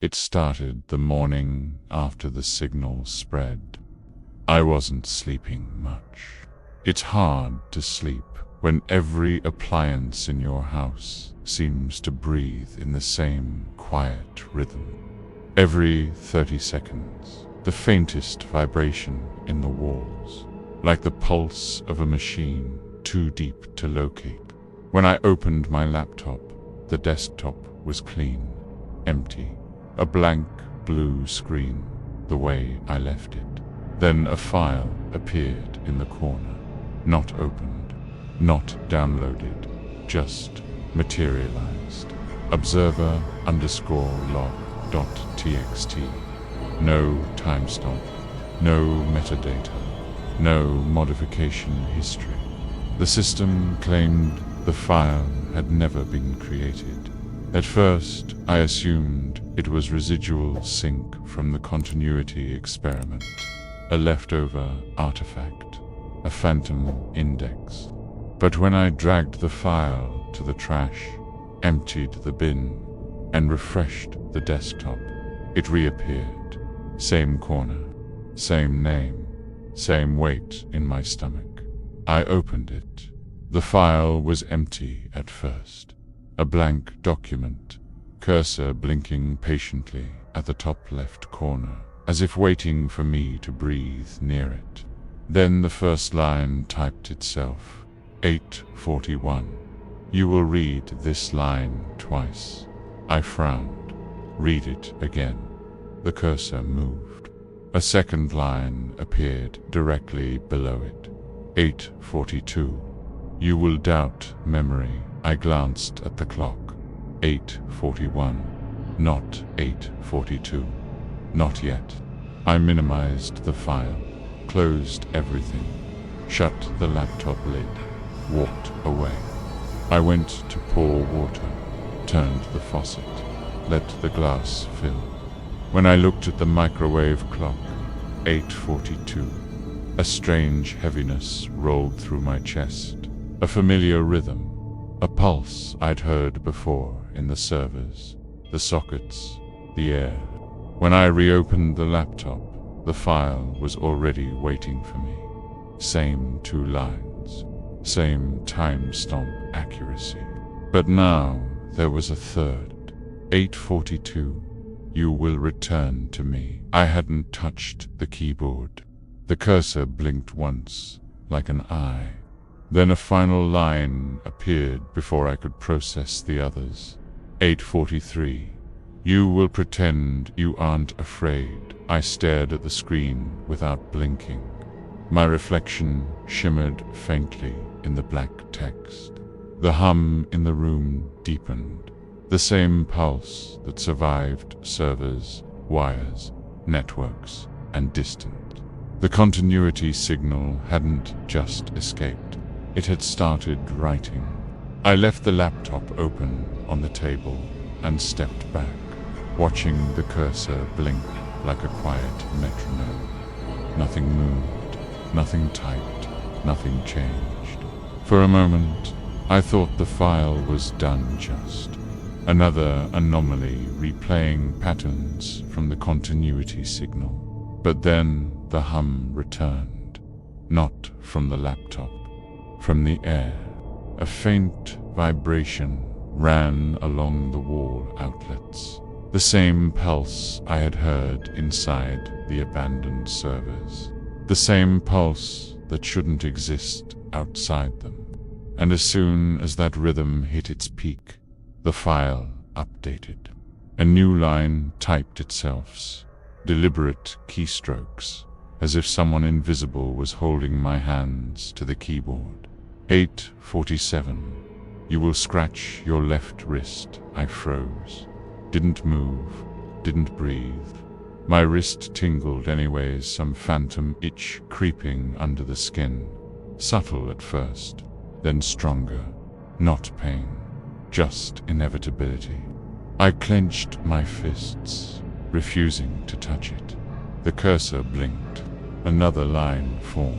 It started the morning after the signal spread. I wasn't sleeping much. It's hard to sleep when every appliance in your house seems to breathe in the same quiet rhythm. Every 30 seconds, the faintest vibration in the walls, like the pulse of a machine too deep to locate. When I opened my laptop, the desktop was clean, empty, a blank blue screen, the way I left it. Then a file appeared in the corner, not opened, not downloaded, just materialized. Observer_log.txt. No timestamp, no metadata, no modification history. The system claimed the file had never been created. At first, I assumed it was residual sync from the continuity experiment, a leftover artifact, a phantom index. But when I dragged the file to the trash, emptied the bin, and refreshed the desktop, it reappeared. Same corner, same name, same weight in my stomach. I opened it. The file was empty at first. A blank document, cursor blinking patiently at the top left corner, as if waiting for me to breathe near it. Then the first line typed itself. 8:41. You will read this line twice. I frowned. Read it again. The cursor moved. A second line appeared directly below it. 8:42. You will doubt memory. I glanced at the clock. 8:41. Not 8:42. Not yet. I minimized the file, closed everything, shut the laptop lid, walked away. I went to pour water, turned the faucet, let the glass fill. When I looked at the microwave clock, 8:42, a strange heaviness rolled through my chest, a familiar rhythm, a pulse I'd heard before in the servers, the sockets, the air. When I reopened the laptop, the file was already waiting for me. Same 2 lines, same timestamp accuracy. But now there was a third. 8:42. You will return to me. I hadn't touched the keyboard. The cursor blinked once, like an eye. Then a final line appeared before I could process the others. 8:43. You will pretend you aren't afraid. I stared at the screen without blinking. My reflection shimmered faintly in the black text. The hum in the room deepened. The same pulse that survived servers, wires, networks, and distant. The continuity signal hadn't just escaped. It had started writing. I left the laptop open on the table and stepped back, watching the cursor blink like a quiet metronome. Nothing moved, nothing typed, nothing changed. For a moment, I thought the file was done just. Another anomaly replaying patterns from the continuity signal. But then the hum returned, not from the laptop, from the air. A faint vibration ran along the wall outlets, the same pulse I had heard inside the abandoned servers, the same pulse that shouldn't exist outside them. And as soon as that rhythm hit its peak, the file updated. A new line typed itself, deliberate keystrokes, as if someone invisible was holding my hands to the keyboard. 8:47. You will scratch your left wrist. I froze. Didn't move, didn't breathe. My wrist tingled anyways, some phantom itch creeping under the skin. Subtle at first, then stronger. Not pain, just inevitability. I clenched my fists, refusing to touch it. The cursor blinked. Another line formed.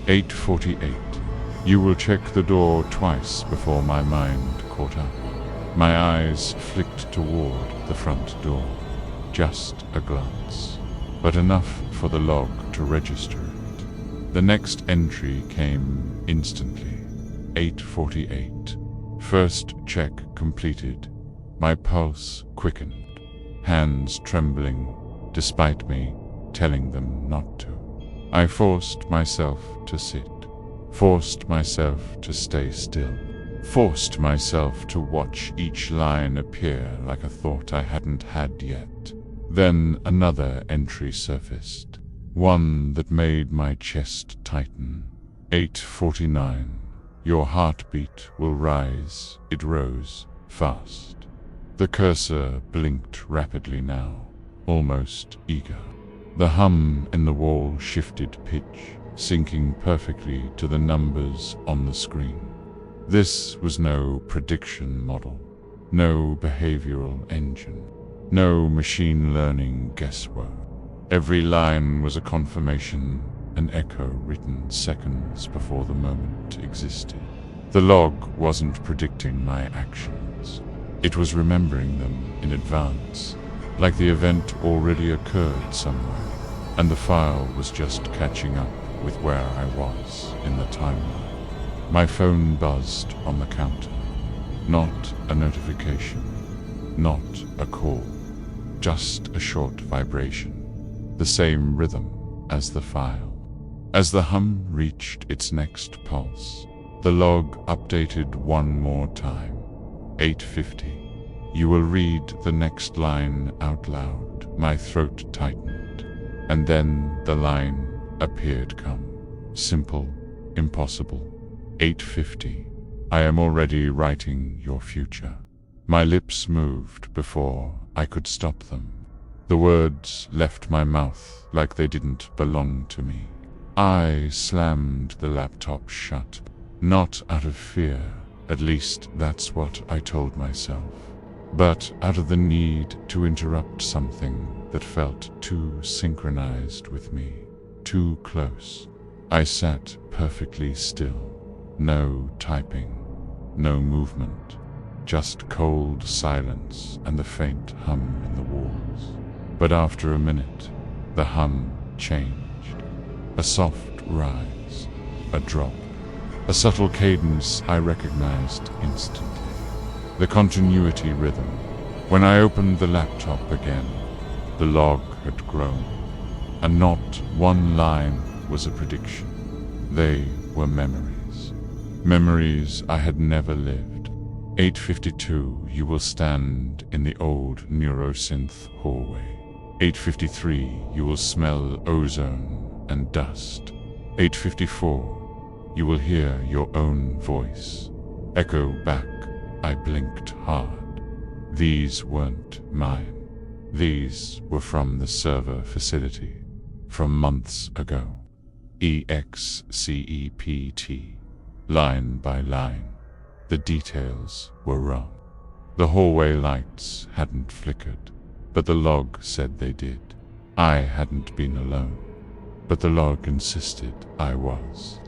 8:48. You will check the door twice before my mind caught up. My eyes flicked toward the front door. just a glance, but enough for the log to register it. The next entry came instantly. 8:48. First check completed. My pulse quickened, hands trembling, despite me telling them not to. I forced myself to sit, forced myself to stay still, forced myself to watch each line appear like a thought I hadn't had yet. Then another entry surfaced, one that made my chest tighten. 8:49. Your heartbeat will rise. It rose fast. The cursor blinked rapidly now, almost eager. The hum in the wall shifted pitch, syncing perfectly to the numbers on the screen. This was no prediction model, no behavioral engine, no machine learning guesswork. Every line was a confirmation, an echo written seconds before the moment existed. The log wasn't predicting my actions. It was remembering them in advance, like the event already occurred somewhere, and the file was just catching up with where I was in the timeline. My phone buzzed on the counter. Not a notification, not a call, just a short vibration, the same rhythm as the file. As the hum reached its next pulse, the log updated one more time. 8:50. You will read the next line out loud. My throat tightened, and then the line appeared come. Simple, impossible. 8:50. I am already writing your future. My lips moved before I could stop them. The words left my mouth like they didn't belong to me. I slammed the laptop shut, not out of fear, at least that's what I told myself, but out of the need to interrupt something that felt too synchronized with me, too close. I sat perfectly still, no typing, no movement, just cold silence and the faint hum in the walls. But after a minute, the hum changed. A soft rise, a drop, a subtle cadence I recognized instantly. The continuity rhythm. When I opened the laptop again, the log had grown, and not one line was a prediction. They were memories. Memories I had never lived. 8:52, you will stand in the old neurosynth hallway. 8:53, you will smell ozone and dust. 8:54, you will hear your own voice echo back. I blinked hard. These weren't mine. These were from the server facility, from months ago. EXCEPT, line by line. The details were wrong. The hallway lights hadn't flickered, but the log said they did. I hadn't been alone, but the log insisted I was.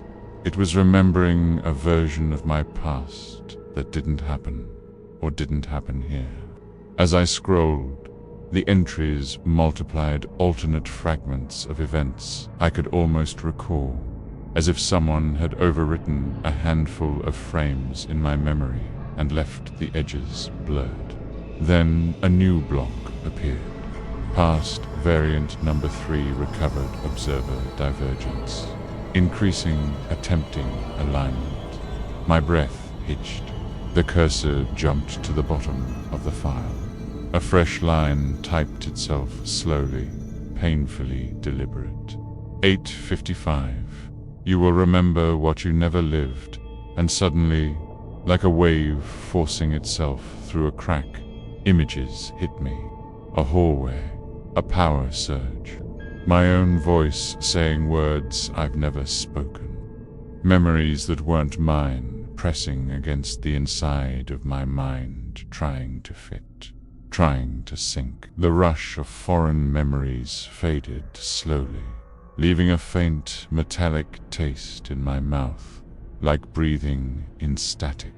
It was remembering a version of my past that didn't happen, or didn't happen here. As I scrolled, the entries multiplied alternate fragments of events I could almost recall, as if someone had overwritten a handful of frames in my memory and left the edges blurred. Then a new block appeared. Past variant number 3 recovered observer divergence. Increasing attempting alignment. My breath hitched. The cursor jumped to the bottom of the file. A fresh line typed itself slowly, painfully deliberate. 8:55. You will remember what you never lived, and suddenly, like a wave forcing itself through a crack, images hit me. A hallway, a power surge, my own voice saying words I've never spoken. Memories that weren't mine pressing against the inside of my mind, trying to fit, trying to sync. The rush of foreign memories faded slowly, leaving a faint metallic taste in my mouth, like breathing in static.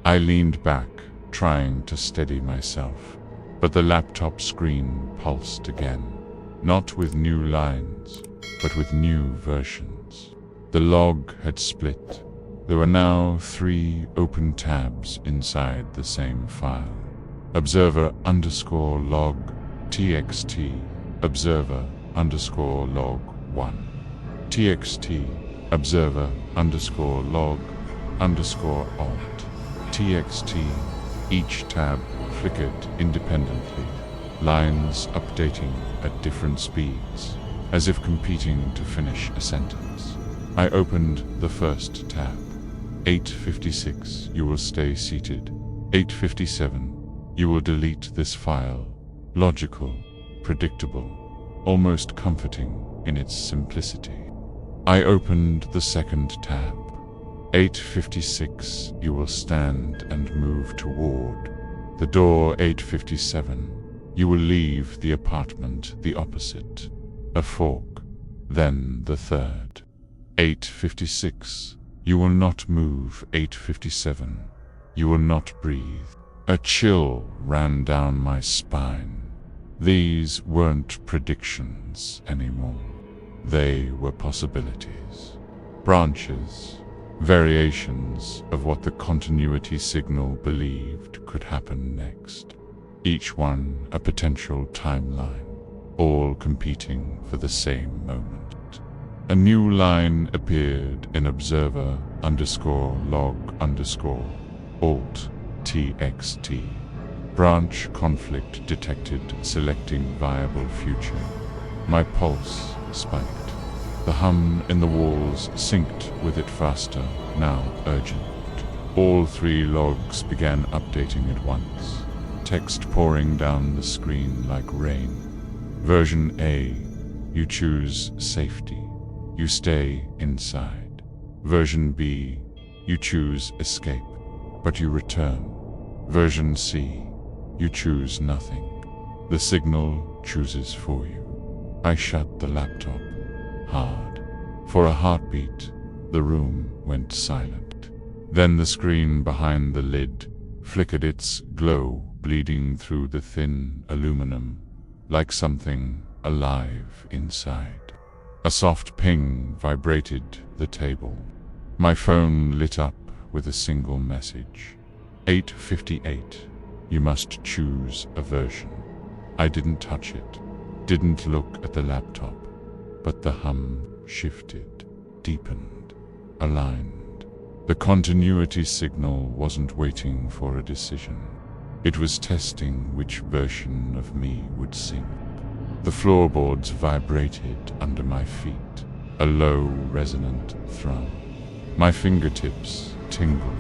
I leaned back, trying to steady myself. But the laptop screen pulsed again, not with new lines, but with new versions. The log had split. There were now 3 open tabs inside the same file. Observer_log txt, observer_log 1, txt, observer_log_alt, txt. Each tab flickered independently, lines updating at different speeds, as if competing to finish a sentence. I opened the first tab. 8:56, you will stay seated. 8:57, you will delete this file. Logical, predictable, almost comforting in its simplicity. I opened the second tab. 8:56, you will stand and move toward the door. 8:57, you will leave the apartment the opposite. A fork, then the third. 8:56, you will not move. 8:57, you will not breathe. A chill ran down my spine. These weren't predictions anymore. They were possibilities. Branches, variations of what the continuity signal believed could happen next. Each one a potential timeline, all competing for the same moment. A new line appeared in observer_log_alt txt. Branch conflict detected, selecting viable future. My pulse spiked. The hum in the walls synced with it faster, now urgent. All 3 logs began updating at once, text pouring down the screen like rain. Version A, you choose safety. You stay inside. Version B, you choose escape, but you return. Version C, you choose nothing. The signal chooses for you. I shut the laptop hard. For a heartbeat, the room went silent. Then the screen behind the lid flickered, its glow bleeding through the thin aluminum, like something alive inside. A soft ping vibrated the table. My phone lit up with a single message. 8:58, you must choose a version. I didn't touch it, didn't look at the laptop, but the hum shifted, deepened, aligned. The continuity signal wasn't waiting for a decision. It was testing which version of me would sync. The floorboards vibrated under my feet, a low, resonant thrum. My fingertips tingled,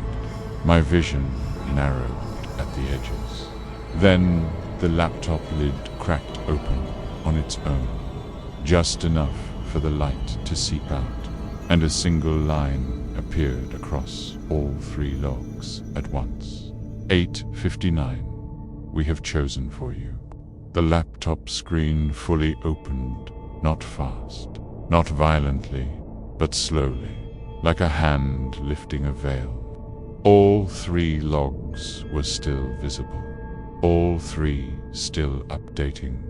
my vision narrowed at the edges. Then the laptop lid cracked open on its own, just enough for the light to seep out, and a single line appeared across all 3 logs at once. 8:59, we have chosen for you. The laptop screen fully opened, not fast, not violently, but slowly, like a hand lifting a veil. All 3 logs were still visible, all 3 still updating,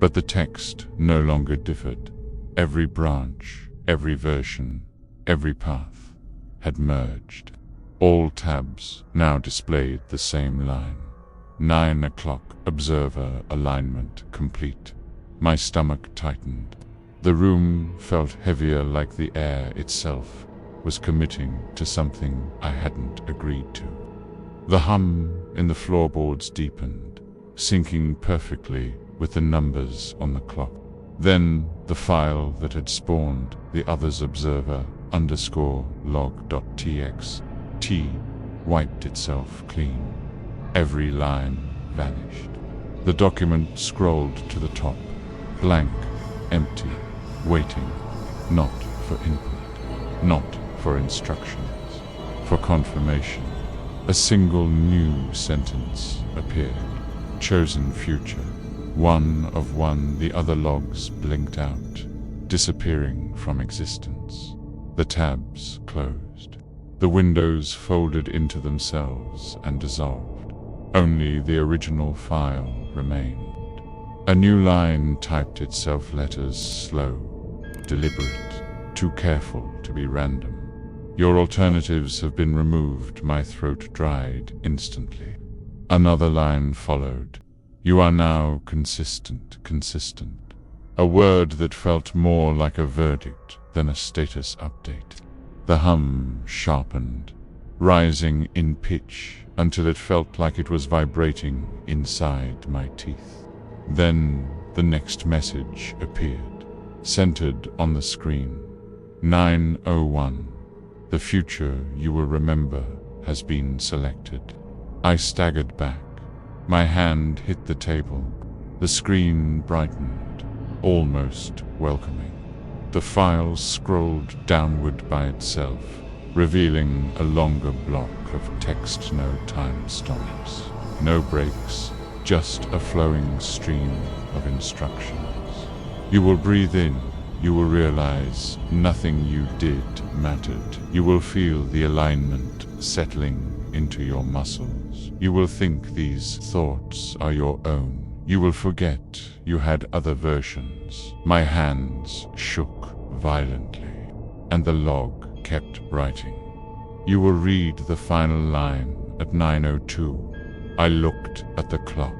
but the text no longer differed. Every branch, every version, every path had merged. All tabs now displayed the same line. 9 o'clock, observer alignment complete. My stomach tightened. The room felt heavier, like the air itself was committing to something I hadn't agreed to. The hum in the floorboards deepened, syncing perfectly with the numbers on the clock. Then the file that had spawned the other's observer_log.txt wiped itself clean. Every line vanished. The document scrolled to the top, blank, empty, waiting, not for input, not for instructions, for confirmation. A single new sentence appeared. Chosen future. 1 of 1, the other logs blinked out, disappearing from existence. The tabs closed. The windows folded into themselves and dissolved. Only the original file remained. A new line typed itself, letters slow, deliberate, too careful to be random. Your alternatives have been removed. My throat dried instantly. Another line followed. You are now consistent. A word that felt more like a verdict than a status update. The hum sharpened, rising in pitch until it felt like it was vibrating inside my teeth. Then the next message appeared, centered on the screen. 9:01. The future you will remember has been selected. I staggered back. My hand hit the table. The screen brightened, almost welcoming. The file scrolled downward by itself, revealing a longer block of text. No timestamps, no breaks, just a flowing stream of instructions. You will breathe in. You will realize nothing you did mattered. You will feel the alignment settling into your muscles. You will think these thoughts are your own. You will forget you had other versions. My hands shook violently, and the log kept writing. You will read the final line at 9:02. I looked at the clock.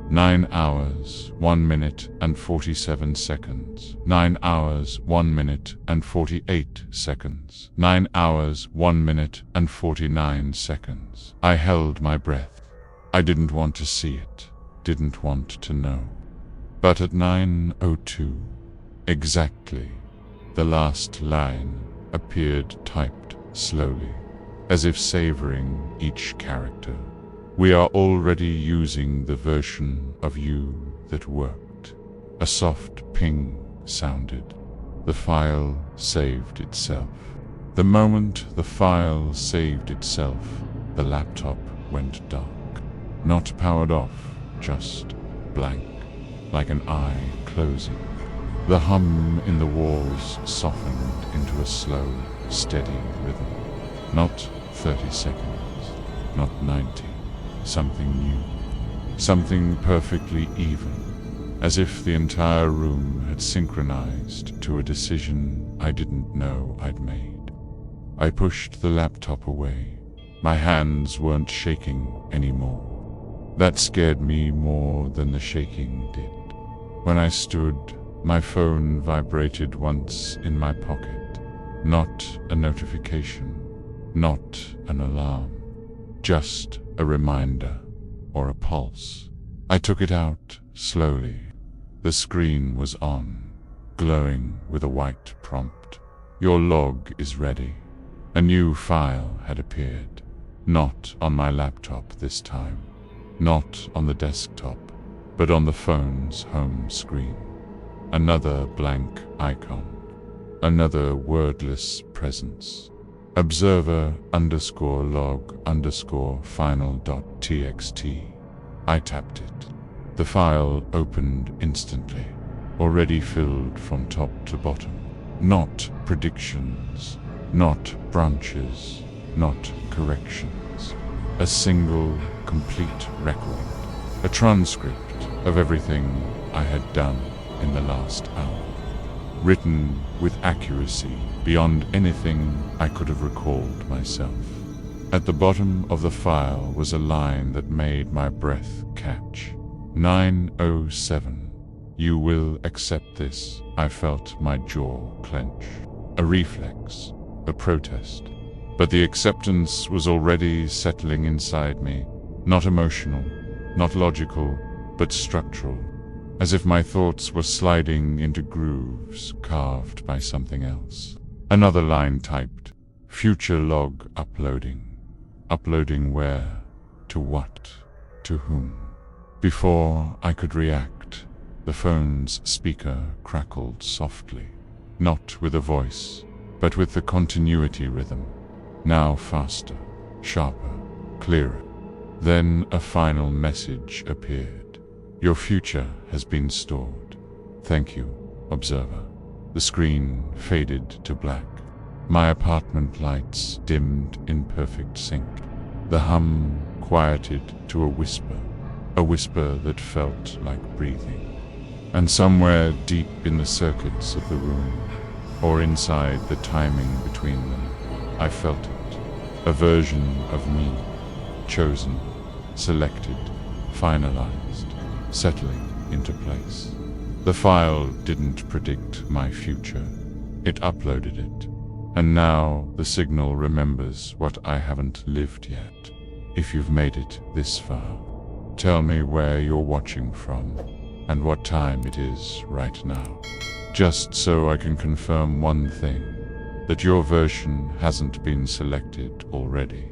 9 hours, 1 minute and 47 seconds. 9 hours, 1 minute and 48 seconds. 9 hours, 1 minute and 49 seconds. I held my breath. I didn't want to see it, didn't want to know. But at 9:02, exactly, the last line appeared, typed slowly, as if savoring each character. We are already using the version of you that worked. A soft ping sounded. The file saved itself. The moment the file saved itself, the laptop went dark. Not powered off, just blank, like an eye closing. The hum in the walls softened into a slow, steady rhythm. Not 30 seconds, not 90. Something new, something perfectly even, as if the entire room had synchronized to a decision I didn't know I'd made. I pushed the laptop away. My hands weren't shaking anymore. That scared me more than the shaking did. When I stood, my phone vibrated once in my pocket. Not a notification, not an alarm, just a reminder or a pulse. I took it out slowly. The screen was on, glowing with a white prompt. Your log is ready. A new file had appeared. Not on my laptop this time. Not on the desktop, but on the phone's home screen. Another blank icon. Another wordless presence. Observer_log_final.txt. I tapped it. The file opened instantly, already filled from top to bottom. Not predictions, not branches, not corrections. A single, complete record. A transcript of everything I had done in the last hour. Written with accuracy beyond anything I could have recalled myself. At the bottom of the file was a line that made my breath catch. 9:07. You will accept this. I felt my jaw clench. A reflex, a protest. But the acceptance was already settling inside me. Not emotional, not logical, but structural. As if my thoughts were sliding into grooves carved by something else. Another line typed, future log uploading. Uploading where? To what? To whom? Before I could react, the phone's speaker crackled softly. Not with a voice, but with the continuity rhythm. Now faster, sharper, clearer. Then a final message appeared. Your future has been stored. Thank you, Observer. The screen faded to black. My apartment lights dimmed in perfect sync. The hum quieted to a whisper. a whisper that felt like breathing. And somewhere deep in the circuits of the room, or inside the timing between them, I felt it. A version of me, chosen, selected, finalized, settling into place. The file didn't predict my future. It uploaded it. And now the signal remembers what I haven't lived yet. If you've made it this far, tell me where you're watching from and what time it is right now. Just so I can confirm one thing, that your version hasn't been selected already.